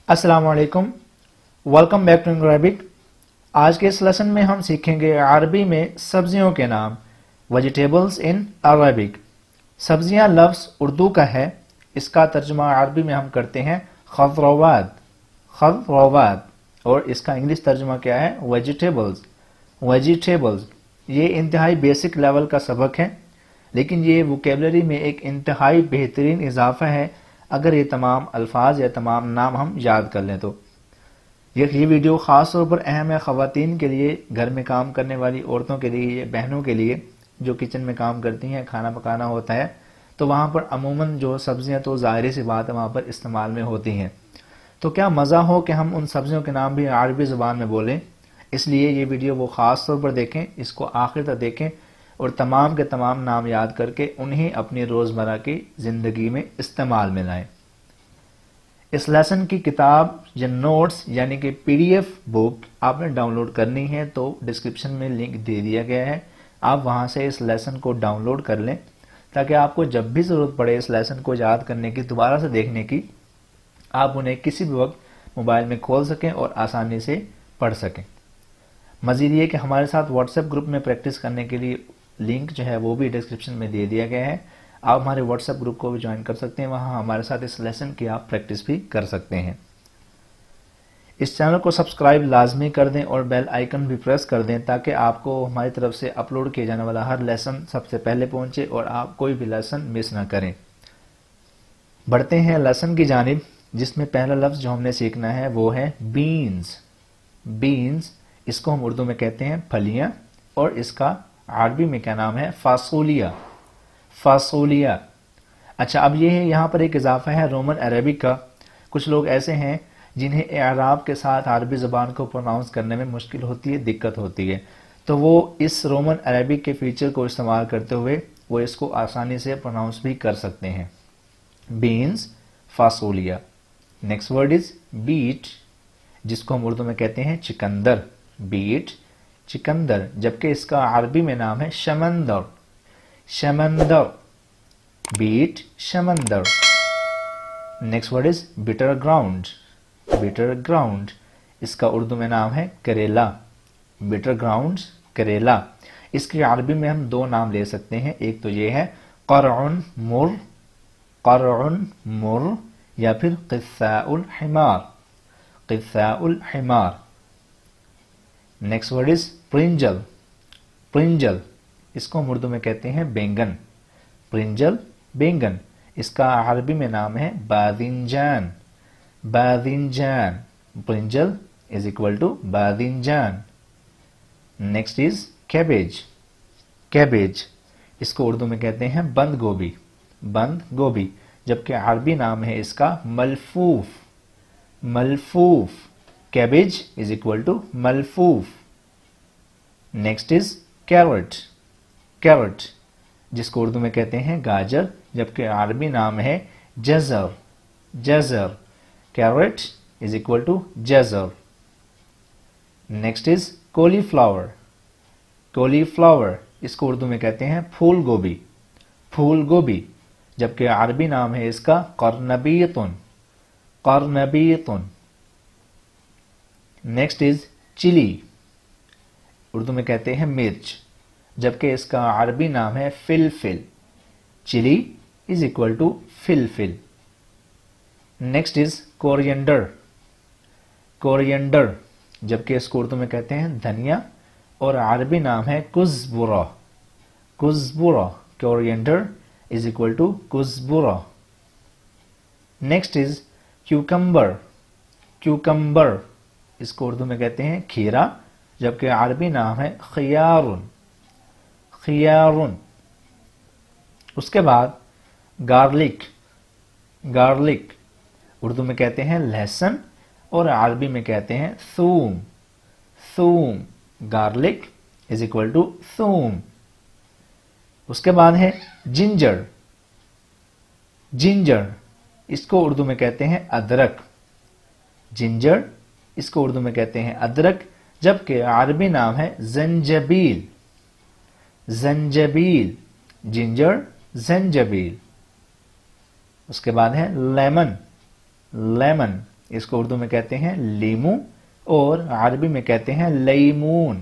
अस्सलाम वालेकुम, welcome back to Arabic. आज के इस लेसन में हम सीखेंगे अरबी में सब्जियों के नाम, वेजिटेबल्स इन अरबिक। सब्जियां लफ्ज़ उर्दू का है, इसका तर्जुमा अरबी में हम करते हैं खज़रवात, खज़रवात, और इसका इंग्लिश तर्जुमा क्या है? Vegetables, vegetables. ये इंतहाई बेसिक लेवल का सबक है, लेकिन ये वोकेबलरी में एक इंतहाई बेहतरीन इजाफा है अगर ये तमाम अल्फाज या तमाम नाम हम याद कर लें तो। ये वीडियो ख़ास तौर पर अहम है ख़वातीन के लिए, घर में काम करने वाली औरतों के लिए, बहनों के लिए जो किचन में काम करती हैं, खाना पकाना होता है तो वहाँ पर अमूमन जो सब्जियाँ तो ज़ाहिर सी बात है वहाँ पर इस्तेमाल में होती हैं। तो क्या मज़ा हो कि हम उन सब्जियों के नाम भी अरबी ज़ुबान में बोलें, इसलिए ये वीडियो वो ख़ास तौर पर देखें, इसको आखिर तक देखें और तमाम के तमाम नाम याद करके उन्हें अपनी रोज़मर्रा की ज़िंदगी में इस्तेमाल में लाएं। इस लेसन की किताब या नोट्स यानी कि पीडीएफ बुक आपने डाउनलोड करनी है तो डिस्क्रिप्शन में लिंक दे दिया गया है, आप वहां से इस लेसन को डाउनलोड कर लें ताकि आपको जब भी ज़रूरत पड़े इस लेसन को याद करने की, दोबारा से देखने की, आप उन्हें किसी भी वक्त मोबाइल में खोल सकें और आसानी से पढ़ सकें। मज़ीद ये कि हमारे साथ व्हाट्सएप ग्रुप में प्रैक्टिस करने के लिए लिंक जो है वो भी डिस्क्रिप्शन में दे दिया गया है, आप हमारे व्हाट्सएप ग्रुप को भी ज्वाइन कर सकते हैं, वहाँ हमारे साथ इस लेसन की आप प्रैक्टिस भी कर सकते हैं। इस चैनल को सब्सक्राइब लाजमी कर दें और बेल आइकन भी प्रेस कर दें ताकि आपको हमारी तरफ से अपलोड किया जाने वाला हर लेसन सबसे पहले पहुंचे और आप कोई भी लेसन मिस ना करें। बढ़ते हैं लेसन की जानिब, जिसमें पहला लफ्ज़ जो हमने सीखना है वो है बीन्स। बीन्स, इसको हम उर्दू में कहते हैं फलियां और इसका अरबी में क्या नाम है? फासूलिया, फासूलिया। अच्छा, अब ये है यहाँ पर एक इजाफा है रोमन अरबिक का। कुछ लोग ऐसे हैं जिन्हें एराब के साथ अरबी ज़बान को प्रोनाउंस करने में मुश्किल होती है, दिक्कत होती है, तो वो इस रोमन अरबिक के फीचर को इस्तेमाल करते हुए वो इसको आसानी से प्रोनाउंस भी कर सकते हैं। बीन्स, फासूलिया। नेक्स्ट वर्ड इज बीट, जिसको हम उर्दू में कहते हैं चिकंदर। बीट, चिकंदर, जबकि इसका अरबी में नाम है शमंदर, शमंदर। बीट, शमंदर। Next word is bitter gourd, bitter gourd, इसका उर्दू में नाम है करेला। बिटर ग्राउंड, करेला। इसके अरबी में हम दो नाम ले सकते हैं, एक तो ये है क़रउन मुर, क़रउन मुर, या फिर क़िस्साउल हिमार, क़िस्साउल हिमार। Next word is brinjal, brinjal, इसको हम उर्दू में कहते हैं बैंगन। ब्रिंजल, बैंगन, इसका अरबी में नाम है बादिंजान, बादिंजान। ब्रिंजल इज इक्वल टू बादिंजान। नेक्स्ट इज कैबेज, कैबेज, इसको उर्दू में कहते हैं बंद गोभी, बंद गोभी, जबकि अरबी नाम है इसका मलफूफ, मलफूफ। कैबेज इज इक्वल टू मलफूफ। नेक्स्ट इज कैरट, कैरट, जिसको उर्दू में कहते हैं गाजर, जबकि अरबी नाम है जज़र, जज़र। कैरट इज इक्वल टू जज़र। नेक्स्ट इज कॉलीफ्लावर, कॉलीफ्लावर, इसको उर्दू में कहते हैं फूल गोभी, फूल गोभी, जबकि अरबी नाम है इसका कर्नबीतुन, कर्नबीतुन। नेक्स्ट इज चिली, उर्दू में कहते हैं मिर्च, जबकि इसका अरबी नाम है फिलफिल। चिली इज इक्वल टू फिलफिल। नेक्स्ट इज कोरिएंडर, कोरिएंडर, जबकि इसको उर्दू में कहते हैं धनिया और अरबी नाम है कुज़्बुरा, कुज़्बुरा। कोरिएंडर इज इक्वल टू कुज़्बुरा। नेक्स्ट इज क्यूकम्बर, क्यूकम्बर, इसको उर्दू में कहते हैं खीरा, जबकि अरबी नाम है खियारुन, खियारुन। उसके बाद गार्लिक, गार्लिक, उर्दू में कहते हैं लहसुन और अरबी में कहते हैं थूम, थूम। गार्लिक इज इक्वल टू थूम। उसके बाद है जिंजर, जिंजर, इसको उर्दू में कहते हैं अदरक। जिंजर, इसको उर्दू में कहते हैं अदरक, जबकि अरबी नाम है जंजबील, जंजबील। जिंजर, जंजबील। उसके बाद है लेमन, लेमन, اس کو اردو میں کہتے ہیں لیمو اور عربی میں کہتے ہیں لیمون.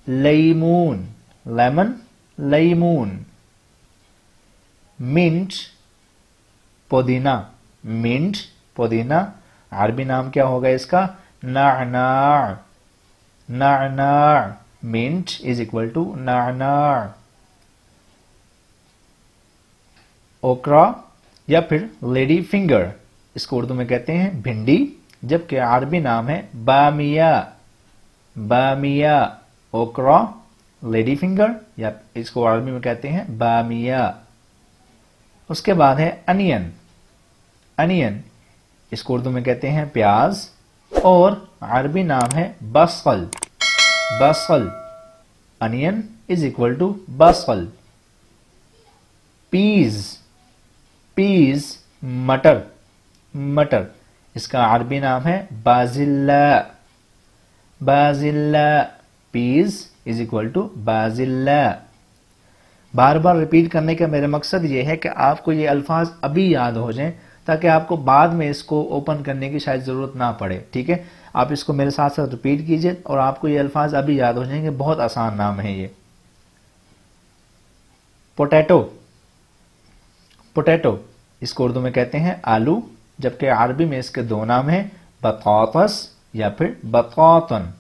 لیمون لیمن لیمون. منٹ پودینہ. منٹ پودینہ. عربی نام کیا ہوگا اس کا؟ نعناع. نعناع. منٹ از اکول ٹو نعناع. اوکرا یا پھر لیڈی فنگر، اس کو اردو میں کہتے ہیں بھنڈی، جبکہ عربی نام ہے بامیہ. بامیہ. اوکرا لیڈی فنگر یا اس کو عربی میں کہتے ہیں بامیہ. اس کے بعد ہے انین. انین اس کو اردو میں کہتے ہیں پیاز اور عربی نام ہے بصل. بصل. انین از اکول ٹو بصل. پیز. پیز مٹر. مٹر اس کا عربی نام ہے بازلا. بازلا. پیز از اکول ٹو بازلا. بار بار ریپیٹ کرنے کا میرا مقصد یہ ہے کہ آپ کو یہ الفاظ ابھی یاد ہو جائیں تاکہ آپ کو بعد میں اس کو اوپن کرنے کی شاید ضرورت نہ پڑے. ٹھیک ہے، آپ اس کو میرے ساتھ ساتھ ریپیٹ کیجئے اور آپ کو یہ الفاظ ابھی یاد ہو جائیں گے. بہت آسان نام ہے یہ. پوٹیٹو. پوٹیٹو اس کو اردو میں کہتے ہیں آلو، جبکہ عربی میں اس کے دو نام ہیں، بطاطس یا پھر بطاطن.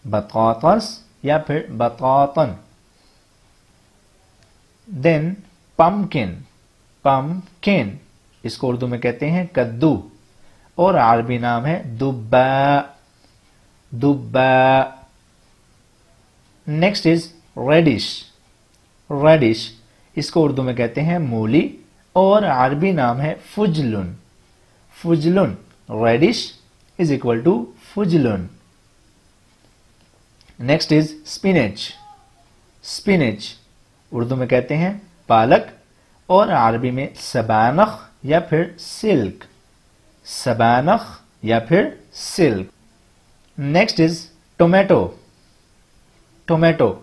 بطاطس یا پھر بطاطن. دین پمکن. پمکن اس کو اردو میں کہتے ہیں کدو اور عربی نام ہے دبا. دبا. Next is reddish. ریڈش اس کو اردو میں کہتے ہیں مولی اور عربی نام ہے فجلن. فجلن. ریڈش از اکول ٹو فجلن. Next is spinach. Spinach Urdu میں کہتے ہیں پالک اور عربی میں سبانخ یا پھر سلک. سبانخ یا پھر سلک. Next is tomato. ٹومیٹو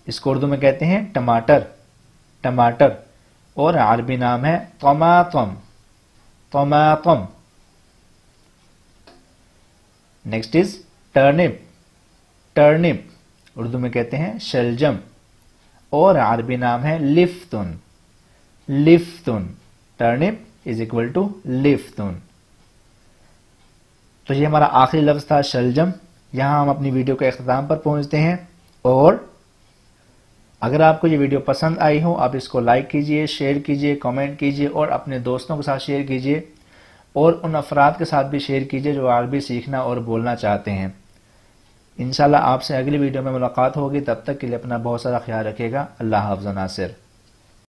اس کو اردو میں کہتے ہیں ٹماٹر. ٹماٹر اور عربی نام ہے طماطم. طماطم. Next is turnip. Turnip Urdu میں کہتے ہیں شلجم اور عربی نام ہے لفتن. لفتن. ٹرنپ از اکول ٹو لفتن. تو یہ ہمارا آخری لفظ تھا شلجم. یہاں ہم اپنی ویڈیو کے اختتام پر پہنچتے ہیں، اور اگر آپ کو یہ ویڈیو پسند آئی ہو آپ اس کو لائک کیجئے، شیئر کیجئے، کامنٹ کیجئے اور اپنے دوستوں کے ساتھ شیئر کیجئے اور ان افراد کے ساتھ بھی شیئر کیجئے جو عربی سیکھنا اور بولنا چاہتے ہیں. انشاءاللہ آپ سے اگلی ویڈیو میں ملاقات ہوگی. تب تک کے لیے اپنا بہت سارا خیال رکھیے گا. اللہ حافظ. ناصر.